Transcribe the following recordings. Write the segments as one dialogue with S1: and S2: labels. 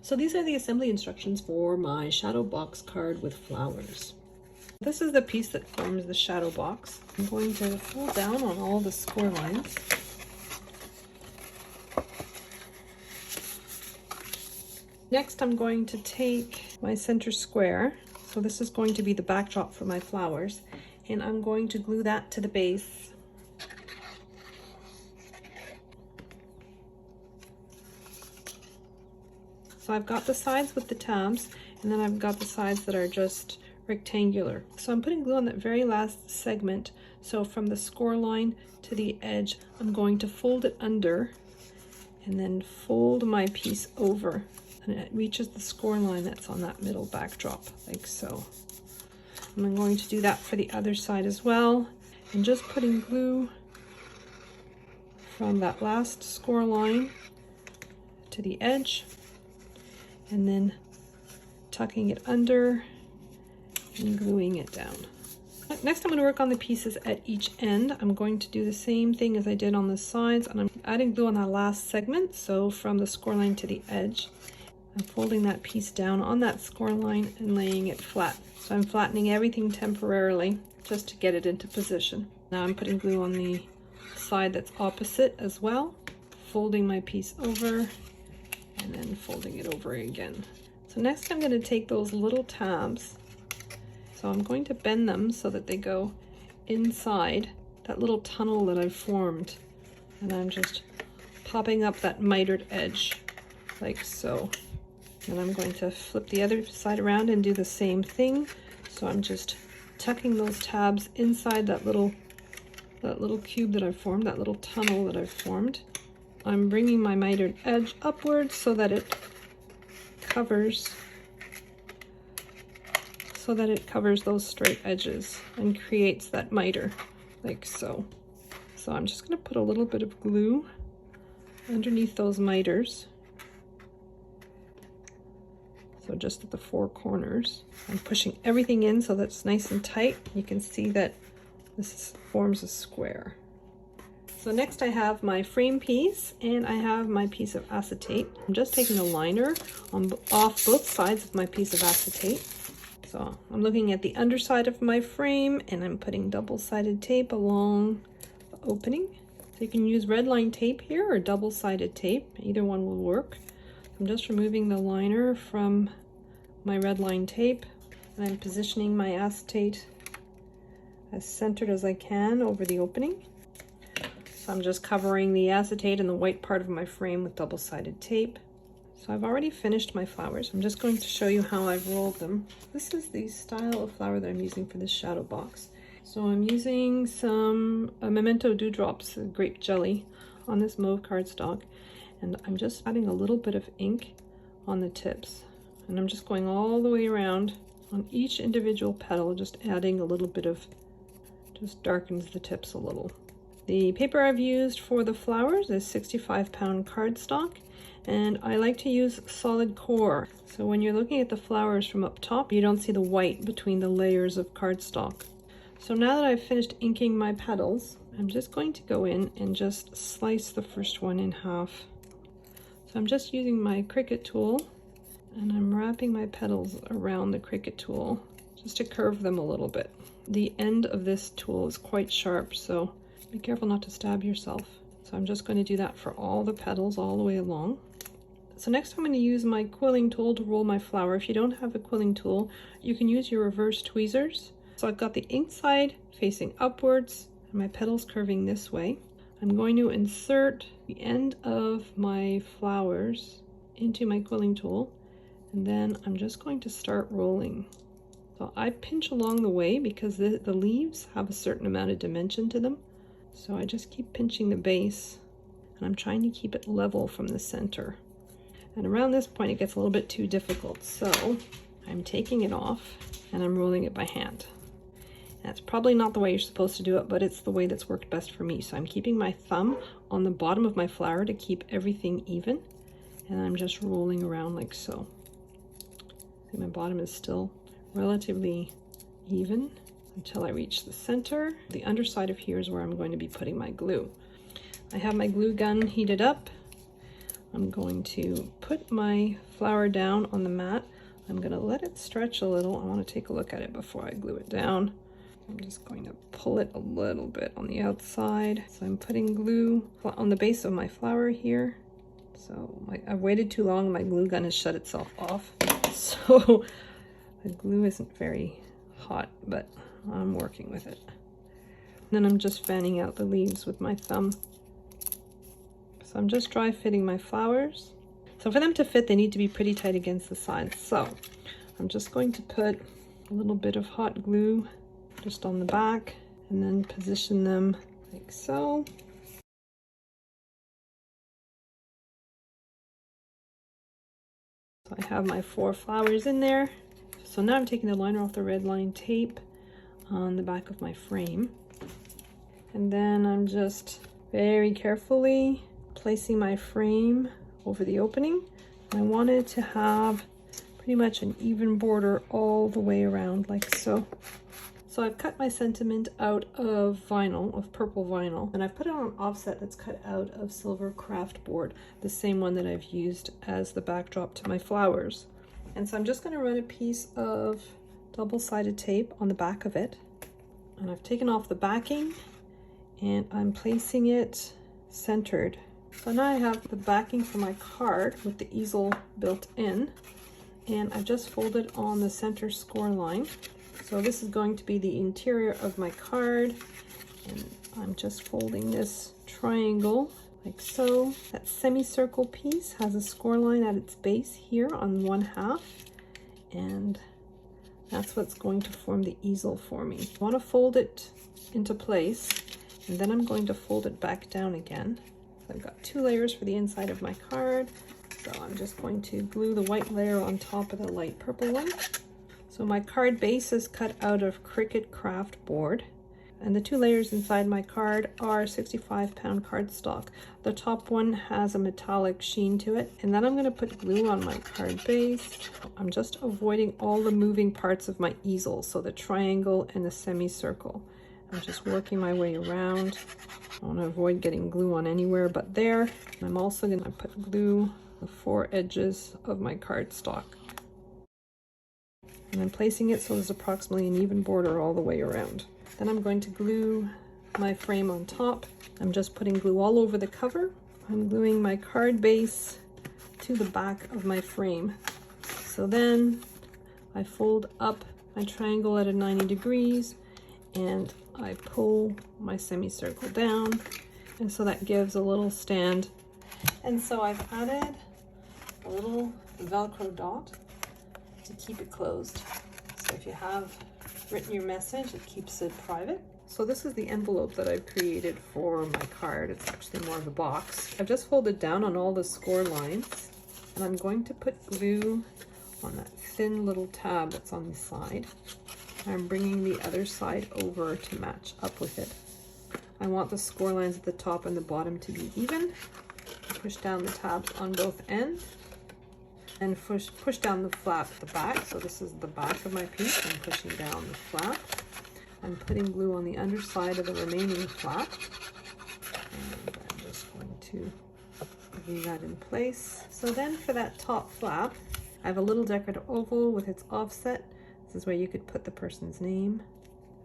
S1: So these are the assembly instructions for my shadow box card with flowers. This is the piece that forms the shadow box. I'm going to fold down on all the score lines. Next, I'm going to take my center square. So this is going to be the backdrop for my flowers, and I'm going to glue that to the base. So I've got the sides with the tabs, and then I've got the sides that are just rectangular. So I'm putting glue on that very last segment. So from the score line to the edge, I'm going to fold it under and then fold my piece over, and it reaches the score line that's on that middle backdrop, like so. And I'm going to do that for the other side as well, and just putting glue from that last score line to the edge, and then tucking it under and gluing it down. Next, I'm going to work on the pieces at each end. I'm going to do the same thing as I did on the sides, and I'm adding glue on that last segment, so from the score line to the edge. I'm folding that piece down on that score line and laying it flat. So I'm flattening everything temporarily just to get it into position. Now I'm putting glue on the side that's opposite as well, folding my piece over and then folding it over again. So next I'm going to take those little tabs. So I'm going to bend them so that they go inside that little tunnel that I've formed. And I'm just popping up that mitered edge like so. And I'm going to flip the other side around and do the same thing. So I'm just tucking those tabs inside that little cube that I've formed, that little tunnel that I've formed. I'm bringing my mitered edge upwards so that it covers those straight edges and creates that miter, like so. So I'm just going to put a little bit of glue underneath those miters. So just at the four corners. I'm pushing everything in so that's nice and tight. You can see that this forms a square. So next I have my frame piece and I have my piece of acetate. I'm just taking a liner off both sides of my piece of acetate. So I'm looking at the underside of my frame and I'm putting double-sided tape along the opening. So you can use red line tape here or double-sided tape. Either one will work. I'm just removing the liner from my red line tape and I'm positioning my acetate as centered as I can over the opening. So I'm just covering the acetate in the white part of my frame with double-sided tape. So I've already finished my flowers. I'm just going to show you how I've rolled them. This is the style of flower that I'm using for this shadow box. So I'm using some Memento Dewdrops grape jelly on this mauve cardstock, and I'm just adding a little bit of ink on the tips. And I'm just going all the way around on each individual petal, just adding a little bit of, just darkens the tips a little. The paper I've used for the flowers is 65-pound cardstock, and I like to use solid core. So when you're looking at the flowers from up top, you don't see the white between the layers of cardstock. So now that I've finished inking my petals, I'm just going to go in and just slice the first one in half. So I'm just using my Cricut tool, and I'm wrapping my petals around the Cricut tool just to curve them a little bit. The end of this tool is quite sharp, so be careful not to stab yourself. So I'm just going to do that for all the petals all the way along. So next I'm going to use my quilling tool to roll my flower. If you don't have a quilling tool, you can use your reverse tweezers. So I've got the ink side facing upwards and my petals curving this way. I'm going to insert the end of my flowers into my quilling tool, and then I'm just going to start rolling. So I pinch along the way because the leaves have a certain amount of dimension to them. So I just keep pinching the base, and I'm trying to keep it level from the center. And around this point it gets a little bit too difficult, so I'm taking it off and I'm rolling it by hand. That's probably not the way you're supposed to do it, but it's the way that's worked best for me. So I'm keeping my thumb on the bottom of my flower to keep everything even, and I'm just rolling around like so. See, my bottom is still relatively even until I reach the center. The underside of here is where I'm going to be putting my glue. I have my glue gun heated up. I'm going to put my flower down on the mat. I'm going to let it stretch a little. I want to take a look at it before I glue it down. I'm just going to pull it a little bit on the outside. So I'm putting glue on the base of my flower here. So I've waited too long. My glue gun has shut itself off. So the glue isn't very hot, but I'm working with it. And then I'm just fanning out the leaves with my thumb. So I'm just dry fitting my flowers. So for them to fit, they need to be pretty tight against the sides. So I'm just going to put a little bit of hot glue just on the back and then position them like so. So I have my 4 flowers in there. So now I'm taking the liner off the red line tape on the back of my frame. And then I'm just very carefully placing my frame over the opening. I wanted to have pretty much an even border all the way around like so. So I've cut my sentiment out of vinyl, of purple vinyl, and I've put it on an offset that's cut out of silver craft board, the same one that I've used as the backdrop to my flowers. And so I'm just going to run a piece of double-sided tape on the back of it. And I've taken off the backing and I'm placing it centered. So now I have the backing for my card with the easel built in, and I've just folded on the center score line. So this is going to be the interior of my card, and I'm just folding this triangle like so. That semicircle piece has a score line at its base here on 1/2, and that's what's going to form the easel for me. I want to fold it into place, and then I'm going to fold it back down again. So I've got 2 layers for the inside of my card. So I'm just going to glue the white layer on top of the light purple one. So my card base is cut out of Cricut craft board, and the 2 layers inside my card are 65-pound cardstock. The top one has a metallic sheen to it, and then I'm going to put glue on my card base. I'm just avoiding all the moving parts of my easel, so the triangle and the semicircle. I'm just working my way around. I want to avoid getting glue on anywhere but there. I'm also going to put glue on the 4 edges of my cardstock. And I'm placing it so there's approximately an even border all the way around. Then I'm going to glue my frame on top. I'm just putting glue all over the cover. I'm gluing my card base to the back of my frame. So then I fold up my triangle at a 90 degrees and I pull my semicircle down, and so that gives a little stand. And so I've added a little Velcro dot to keep it closed. So if you have written your message, it keeps it private. So this is the envelope that I've created for my card. It's actually more of a box. I've just folded down on all the score lines, and I'm going to put glue on that thin little tab that's on the side. I'm bringing the other side over to match up with it. I want the score lines at the top and the bottom to be even. Push down the tabs on both ends and push down the flap at the back. So this is the back of my piece. I'm pushing down the flap. I'm putting glue on the underside of the remaining flap. And I'm just going to glue that in place. So then for that top flap, I have a little decorative oval with its offset. This is where you could put the person's name.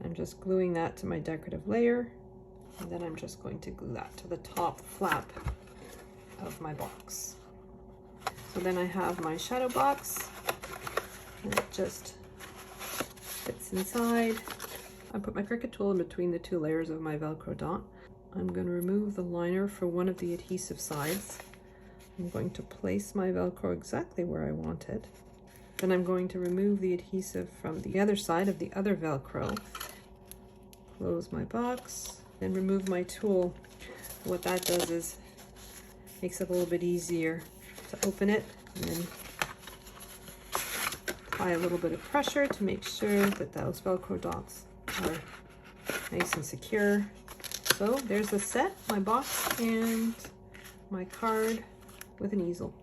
S1: I'm just gluing that to my decorative layer, and then I'm just going to glue that to the top flap of my box. So then I have my shadow box, and it just fits inside. I put my Cricut tool in between the 2 layers of my Velcro dot. I'm going to remove the liner for one of the adhesive sides. I'm going to place my Velcro exactly where I want it. Then I'm going to remove the adhesive from the other side of the other Velcro. Close my box and remove my tool. What that does is makes it a little bit easier to open it, and then apply a little bit of pressure to make sure that those Velcro dots are nice and secure. So there's the set, my box and my card with an easel.